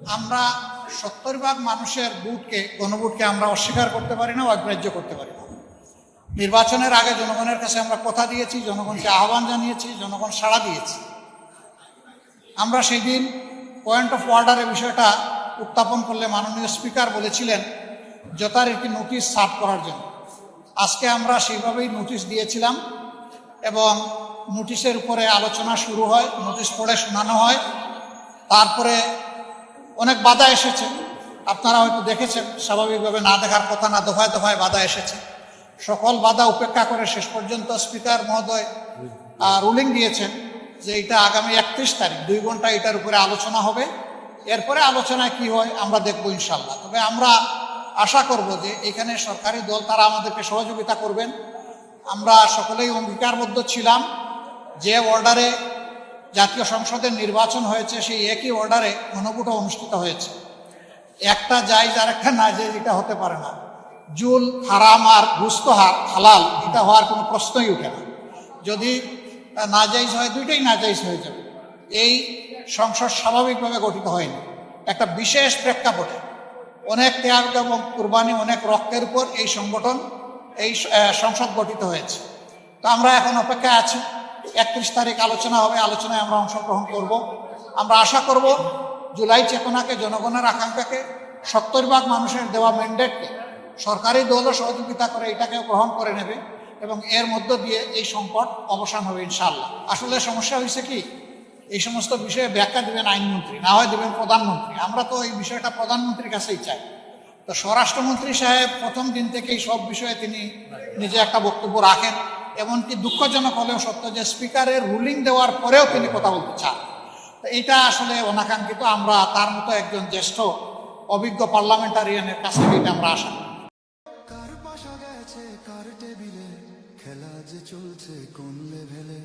আমরা 70% মানুষের ভোটকে, গণভোটকে আমরা অস্বীকার করতে পারি না, অগ্রাহ্য করতে পারি না। নির্বাচনের আগে জনগণের কাছে আমরা কথা দিয়েছি, জনগণকে আহ্বান জানিয়েছি, জনগণ সাড়া দিয়েছি। আমরা সেই দিন পয়েন্ট অফ অর্ডারের বিষয়টা উত্থাপন করলে মাননীয় স্পিকার বলেছিলেন যথারীতি নোটিশ সার্ভ করার জন্য। আজকে আমরা সেইভাবেই নোটিশ দিয়েছিলাম এবং নোটিশের উপরে আলোচনা শুরু হয়, নোটিশ পড়ে শোনানো হয়। তারপরে অনেক বাধা এসেছে, আপনারা হয়তো দেখেছেন, স্বাভাবিকভাবে না দেখার কথা না, দফায় দফায় বাধা এসেছে। সকল বাধা উপেক্ষা করে শেষ পর্যন্ত স্পিকার মহোদয় রুলিং দিয়েছেন যে এটা আগামী 31 তারিখ 2 ঘন্টা এটার উপরে আলোচনা হবে। এরপরে আলোচনায় কি হয় আমরা দেখবো ইনশাল্লাহ। তবে আমরা আশা করব যে এখানে সরকারি দল তারা আমাদেরকে সহযোগিতা করবেন। আমরা সকলেই অঙ্গীকারবদ্ধ ছিলাম যে অর্ডারে জাতীয় সংসদের নির্বাচন হয়েছে সেই একই অর্ডারে গণভোট অনুষ্ঠিত হয়েছে। একটা জায়েজ আর একটা না জায়েজ এটা হতে পারে না। জুল হারাম আর গুস্ত হালাল এটা হওয়ার কোনো প্রশ্নই উঠে না। যদি নাজাইজ হয় দুইটাই নাজাইজ হয়ে যাবে। এই সংসদ স্বাভাবিকভাবে গঠিত হয়নি, একটা বিশেষ প্রেক্ষাপটে অনেক ত্যাগ এবং কুরবানি, অনেক রক্তের উপর এই সংগঠন, এই সংসদ গঠিত হয়েছে। তো আমরা এখন অপেক্ষায় আছি, 31 তারিখ আলোচনা হবে, আলোচনায় আমরা অংশগ্রহণ করব। আমরা আশা করব জুলাই চেতনাকে, জনগণের আকাঙ্ক্ষাকে, 70% মানুষের দেওয়া ম্যান্ডেটকে সরকারি দলও সহযোগিতা করে এটাকে গ্রহণ করে নেবে এবং এর মধ্য দিয়ে এই সংকট অবসান হবে ইনশাআল্লাহ। আসলে সমস্যা হয়েছে কি, এই সমস্ত বিষয়ে ব্যাখ্যা দেবেন আইনমন্ত্রী, না হয় দেবেন প্রধানমন্ত্রী। আমরা তো এই বিষয়টা প্রধানমন্ত্রীর কাছেই চাই। তো স্বরাষ্ট্রমন্ত্রী সাহেব প্রথম দিন থেকেই সব বিষয়ে তিনি নিজে একটা বক্তব্য রাখেন। এমনকি দুঃখজনক হলেও সত্য যে স্পিকারের রুলিং দেওয়ার পরেও তিনি কথা বলতে চান। তো এইটা আসলে অনাকাঙ্ক্ষিত। আমরা তার মতো একজন জ্যেষ্ঠ অভিজ্ঞ পার্লামেন্টারিয়ানের কাছ থেকে এটা আমরা আশা করি। কার পাশা গেছে কার টেবিলে, খেলা যে চলছে কোন লেভেলে।